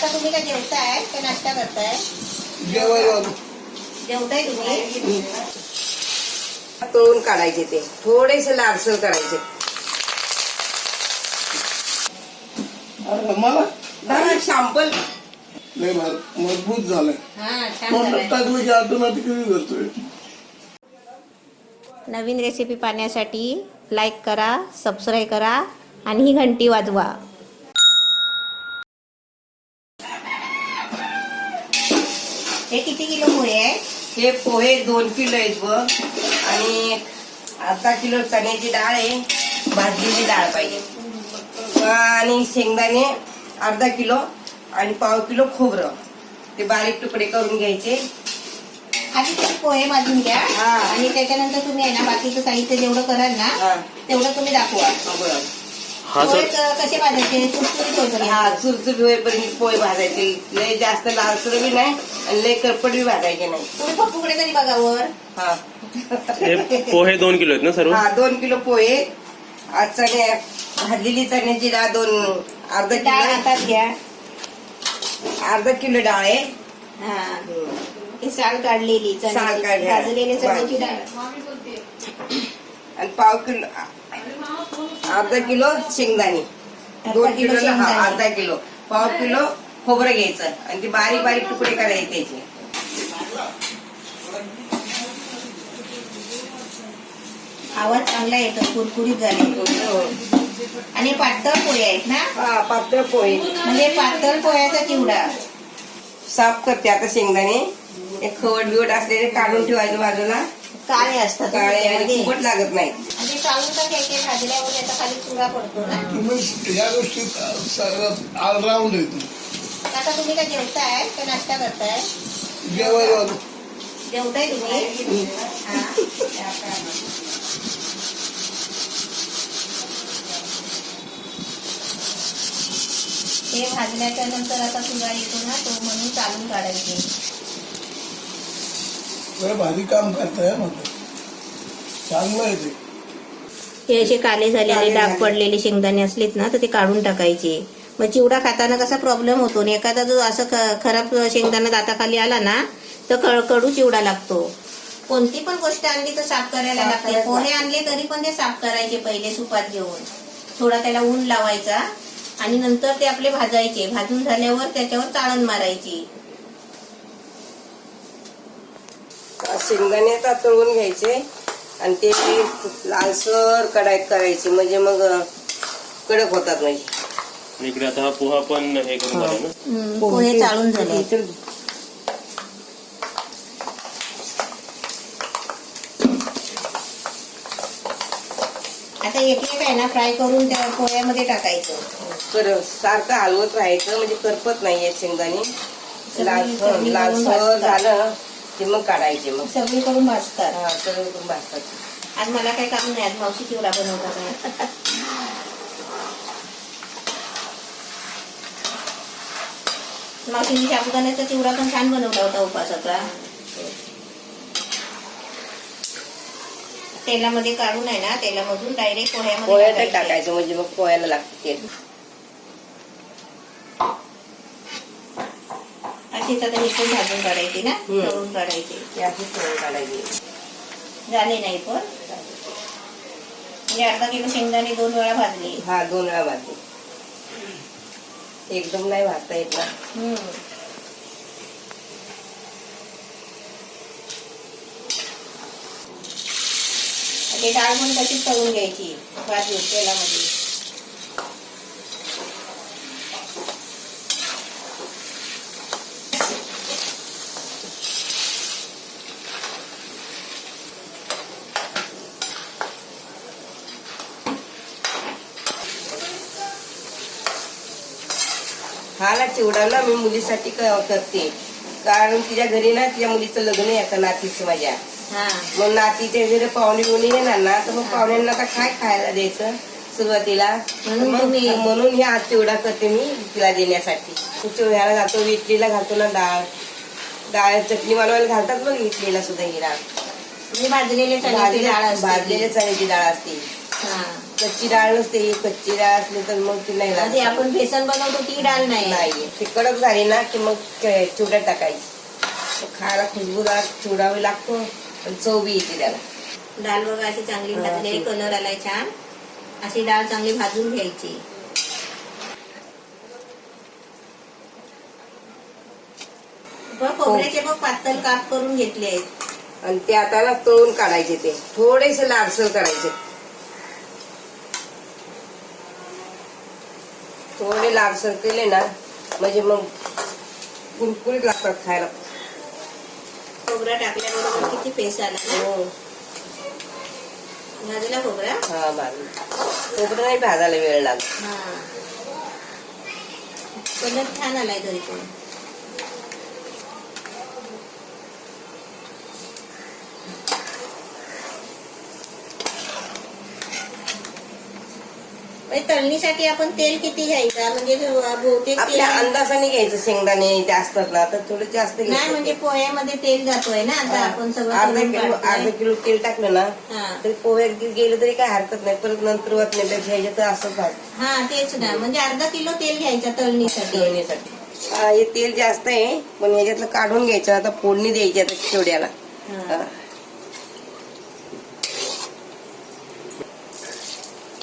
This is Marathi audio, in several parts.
आता तुम्ही काय जेवताय का नाश्ता करताय? जेवताय तुम्ही? तळून काढायचे ते थोडेसे लालसर करायचे. मला शॅम्पल लय मजबूत झालंय. हा, छान झालंय. टाकलं की ऑटोमॅटिकली करतोय. नवीन रेसिपी पाहण्यासाठी लाईक करा, सबस्क्राईब करा आणि ही घंटी वाजवा. हे किती किलो पोहे आहे? हे पोहे 2 किलो आहेत बघ. आणि अर्धा किलो चण्याची डाळ आहे, भाजलेली डाळ पाहिजे. आणि शेंगदाणे अर्धा किलो आणि पाव किलो खोबरं. ते बारीक तुकडे करून घ्यायचे. आधी तुम्ही पोहे भाजून घ्या आणि त्याच्यानंतर तुम्ही आहे ना बाकीचं साहित्य जेवढं कराल ना तेवढं तुम्ही दाखवा. पोहे कसे भाजायचे? चुरचुरीत होईपर्यंत. हा, चुरचुर होईपर्यंत पोहे भाजायचे. लय जास्त लालसर बी नाही आणि लय करपट बी भाजायचे नाही. तुम्ही पप्पूकडे तरी बघा वर. हा, हे पोहे 2 किलो आहेत ना सर्व? हा 2 किलो पोहे. आज चण्या भाजलेली चण्याची डाळ अर्धा डाळ किलो. हातात घ्या. अर्धा किलो डाळ आहे. हा, ही साल काढलेली साल काढलेली. भाजलेली चण्याची डाळ. आणि पाव किलो अर्धा किलो शेंगदाणे. 2 किलो अर्धा किलो. पाव किलो खोबरं घ्यायचं आणि ते बारीक बारीक तुकडे करायचे त्याचे. आवाज चांगला येतो, कुरकुरीत झाले. आणि पातळ पोहे आहेत ना? हा, पातळ पोहे. म्हणजे पातळ पोह्याचा चिवडा. साफ करते आता शेंगदाणे. एक खवट बिवट असलेले काढून ठेवायचं बाजूला. काळे असतात काळे आणि त्यामध्ये. कुपट लागत नाही. आणि चालून तर घ्यायचे, भाजल्यावर त्याचा खाली चुरा पडतो ना. तुम्ही या गोष्टीत सगळं ऑलराऊंड येतो. आता तुम्ही काय जेवताय का नाश्ता करताय? जेवायला जेवताय तुम्ही? हा. हे भाजल्याच्या नंतर आता चुरा येतो ना तो, म्हणून चालून काढायचे. भारी काम करताय म्हणतो. चांगलं आहे ते. हे असे काळे झालेले डाग पडलेले शेंगदाणे असलेत ना तर ते काढून टाकायचे. मग चिवडा खाताना कसा प्रॉब्लेम होतो आणि एखादा जो असं खराब शेंगदाणा दाताखाली आला ना तर कडू चिवडा लागतो. कोणती पण गोष्ट आणली तर साफ करायला लागते. पोहे आणले तरी पण ते साफ करायचे पहिले सुपात घेऊन. थोडा त्याला ऊन लावायचा आणि नंतर ते आपले भाजायचे. भाजून झाल्यावर त्याच्यावर चाळण मारायची. शेंगदाणे आता तळून घ्यायचे आणि ते लालसर कडाईत करायचे म्हणजे मग कडक होतात. म्हणजे इकडे आता हा पोहा पण हे करून झाला ना. पोहे चाळून झाले. आता एक आहे ना फ्राय करून त्या पोह्यामध्ये टाकायचं. सारखं हलवत राहायचं म्हणजे करपत नाहीये शेंगदाणे. लालसर झालं की मग काढायचे. मग सगळीकडून भाजतात. हा, सगळं भाजतात. आज मला काही काम नाही. आज मावशी चिवडा बनवतात. मावशीने साबुदाण्याचा चिवडा पण छान बनवला होता उपासाचा. तेलामध्ये काढून आहे ना, तेलामधून डायरेक्ट पोह्यात पोह्यामध्ये टाकायचं म्हणजे मग पोह्याला लागते. अशीच आता ही पण भाजून काढायची ना, तळून काढायची. अशीच तळून काढायची. झाले नाही पण म्हणजे अर्धा किलो शेंगदाणे 2 वेळा भाजले. हा, 2 वेळा भाजले. एकदम नाही भाजता येत ना. ते डाळ पण तशीच तळून घ्यायची भाजून तेलामध्ये. हा ना चिवडा ना मी मुलीसाठी करते. कारण तिच्या घरी ना तिच्या मुलीचं लग्न आहे आता नातीचं माझ्या. मग नातीच्या घरी पाहुणे मुली येणार ना तर मग पाहुण्यांना आता काय खायला द्यायचं सुरुवातीला. म्हणून हे आज चिवडा करते मी तिला देण्यासाठी. चिवड्याला घालतो, इडलीला घालतो ना डाळ चटणी बनवायला घालतात बघ इडलीला सुद्धा ही डाळ. भाजलेल्या चण्याची डाळ असते. भाजलेल्या चण्याची डाळ असते. हा कच्ची डाळ नसते, कच्ची डाळ असली तर मग ती नाही आधी लागत. आपण बेसन बनवतो ती डाळ नाही नाही ती कडक झाली ना की मग चिवड्यात टाकायची. खायला खुशबूदार चिवडावी लागतो पण चव बी येते त्याला. डाळ बघा अशी चांगली हा, भाजलेली, कलर आलाय छान. अशी डाळ चांगली भाजून घ्यायची. बघ खोबऱ्याचे बघ पातळ काप करून घेतले आहेत. आणि ते आता ना तळून काढायचे, ते थोडेसे लालसर करायचे. थोडे लालसर केले ना म्हणजे मग कुरकुरीत लागतात खायला. खोबरा टाकल्याबरोबर किती पेस्ट आला ना. हो. भाजला खोबरा. हा भाजून खोबरं नाही भाजायला वेळ लागत. हा कलर छान आलाय तरी पण. तळणीसाठी आपण तेल किती घ्यायचं म्हणजे बहुतेक आपल्या अंदाजाने घ्यायचं. शेंगदाणे ते असतात ना तर थोडं जास्त नाही घ्यायचं. म्हणजे पोह्यामध्ये तेल जातोय ना आता आपण सगळं तळून अर्धा काढतोय. किलो तेल टाकलं ना हा तरी पोह्यात गेलं तरी काय हरकत नाही. परत नंतर वाटण्यापेक्षा घ्यायचं तर असं भाज हा तेच ना म्हणजे अर्धा किलो तेल घ्यायचं तळणीसाठी. तळणीसाठी. हे तेल जास्त आहे पण ह्याच्यातलं काढून घ्यायचं. आता फोडणी द्यायची आता चिवड्याला. हा.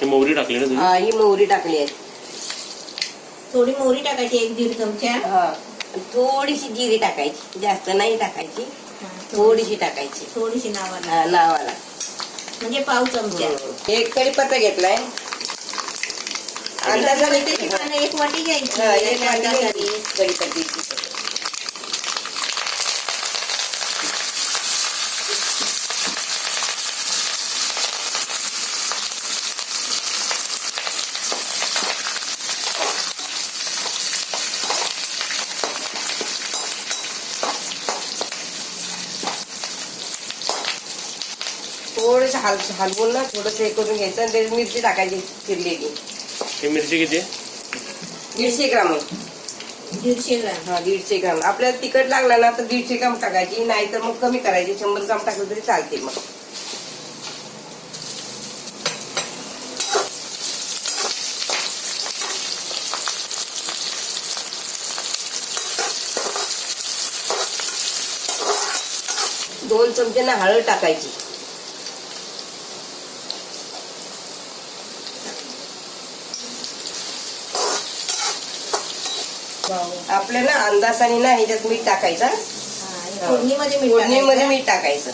मोहरी टाकली ना तुम्ही? ही मोहरी टाकली आहे. थोडी मोहरी टाकायची 1-1.5 चमचा. हा थोडीशी जिरी टाकायची, जास्त नाही टाकायची, हा, थोडीशी टाकायची. थोडीशी नावाला हा, नावाला. म्हणजे पाव चमचा. एक कढीपत्ता घेतलाय अंदाजाने. त्याची पानं 1 वाटी घ्यायची. हा, एक वाटी अंदाजाने. घ्यायची कढीपत्त्याची. थोडस हलवून ना थोडस हे करून घ्यायचं आणि त्याची मिरची टाकायची चिरलेली. ही मिरची किती आहे? 150 ग्राम आहे. 150 ग्राम. हा 150 ग्राम. आपल्याला तिखट लागला ना तर 150 ग्राम टाकायची, नाही तर मग कमी करायची. 100 ग्राम टाकलं तरी चालते. मग दोन चमचे ना हळद टाकायची. आपल्या ना अंदाजाने ना ह्याच्यात मीठ टाकायचं. हा, फोडणीमध्ये मीठ फोडणीमध्ये टाकायचं. मीठ टाकायचं.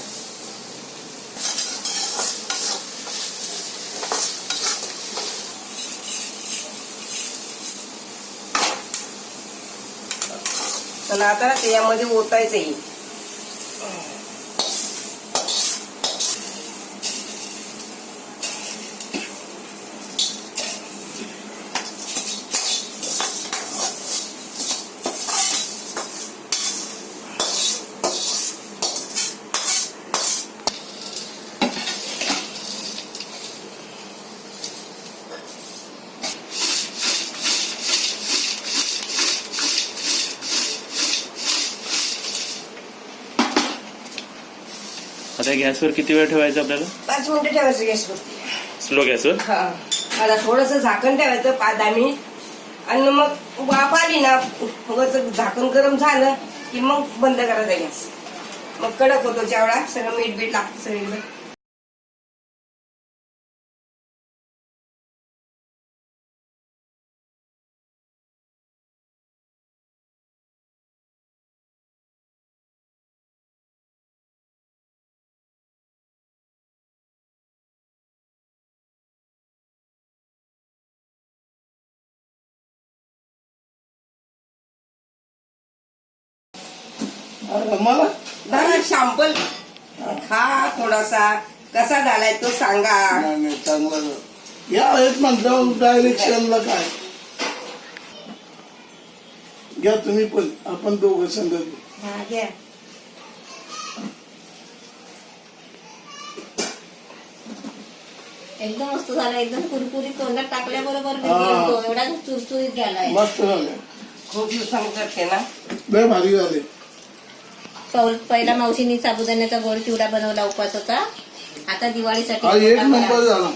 आणि आता ना त्यामध्ये ओतायचं येईल. आता गॅसवर किती वेळ ठेवायचं आपल्याला? 5 मिनिटं ठेवायचं गॅसवर. स्लो गॅसवर? हा आता थोडस झाकण ठेवायचं 5-10 मिनिट. आणि मग वाफ आली ना वरचं झाकण गरम झालं की मग बंद करायचा गॅस. मग कडक होतो जेवढा सगळं मीठ बीठ लागतं सगळीकडे. मला दादा शॅम्पल खा थोडासा, कसा झालाय तो सांगा. नाही चांगला या आहेत म्हटल्यावर डायरेक्शनला काय घ्या तुम्ही पण, आपण दोघं संघ घेऊ. हा घ्या. एकदम मस्त झाला, एकदम कुरकुरीत. तोंडात टाकल्याबरोबर हा. एवढा चुरचुरीत झालाय. मस्त झालं, खूप दिवसांनी करते ना. लय भारी झाले. पहिला मावशीनी साबुदाण्याचा गोड चिवडा बनवला उपवासाचा. आता दिवाळीसाठी हा एक नंबर झाला.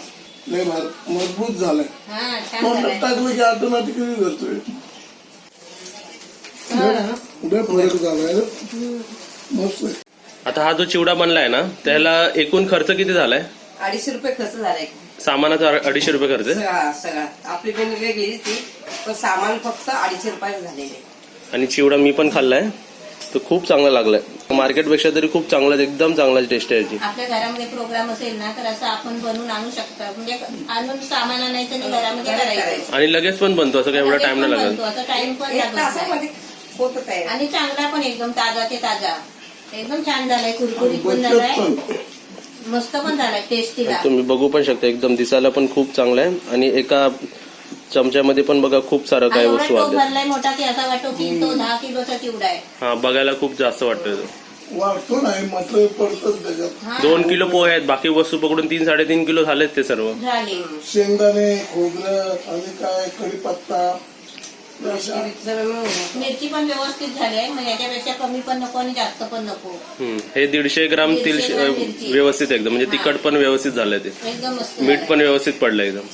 लय मजबूत झालाय हा छान मग झालाय. टाकलं की ऑटोमॅटिकली करतोय उद्या फरक झालाय मस्त आहे. आता हा जो चिवडा बनलाय ना त्याला एकूण खर्च किती झालाय? 250 रुपये खर्च झालाय सामानाचा 250 रुपये खर्च आहे. सगळा आपली पण वेगळी ती पण सामान फक्त 250 रुपये झालेले. आणि चिवडा मी पण खाल्लाय तो खूप चांगला लागलाय. मार्केटपेक्षा तरी खूप चांगला, एकदम चांगला टेस्ट आहे याची. आपल्या घरामध्ये प्रोग्राम असेल ना तर असं आपण बनवून आणू शकता, म्हणजे आणून सामान आणायचं आणि घरामध्ये करायचं. आणि लगेच पण बनतो, असं काही एवढा टाइम नाही लागत. असं टाइम पण एक लागत नाही. तासामध्ये होत तयार. आणि चांगला पण एकदम ताजा ते ताजा, एकदम छान झालाय, कुरकुरीत पण बचत झालाय, पण मस्त पण झालाय, टेस्टीला. तुम्ही बघू पण शकता, एकदम दिसायला पण खूप चांगला आहे. आणि एका चमच्यामध्ये पण बघा खूप सारं काय एवढा वस्तू टोप आले. भरलाय मोठा की असा वाटतो की तो 10 किलोचा चिवडा आहे. हा बघायला खूप जास्त वाटतोय तो. वाटतो नाही मतलब पडतच त्याच्यात. हा, 2 किलो पोहे आहेत, बाकी वस्तू पकडून 3-3.5 किलो झालेत ते सर्व. झाले. शेंगदाणे खोबरं आणि काय कढीपत्ता अशा मिरची पण व्यवस्थित झाली आहे, मग याच्यापेक्षा कमी पण नको आणि जास्त पण नको. हे 150 ग्राम 150 ग्राम मिरची. व्यवस्थित एकदम, म्हणजे हा. तिखट पण व्यवस्थित झालंय ते. एकदम मस्त मीठ झालंय. पण व्यवस्थित पडलं एकदम.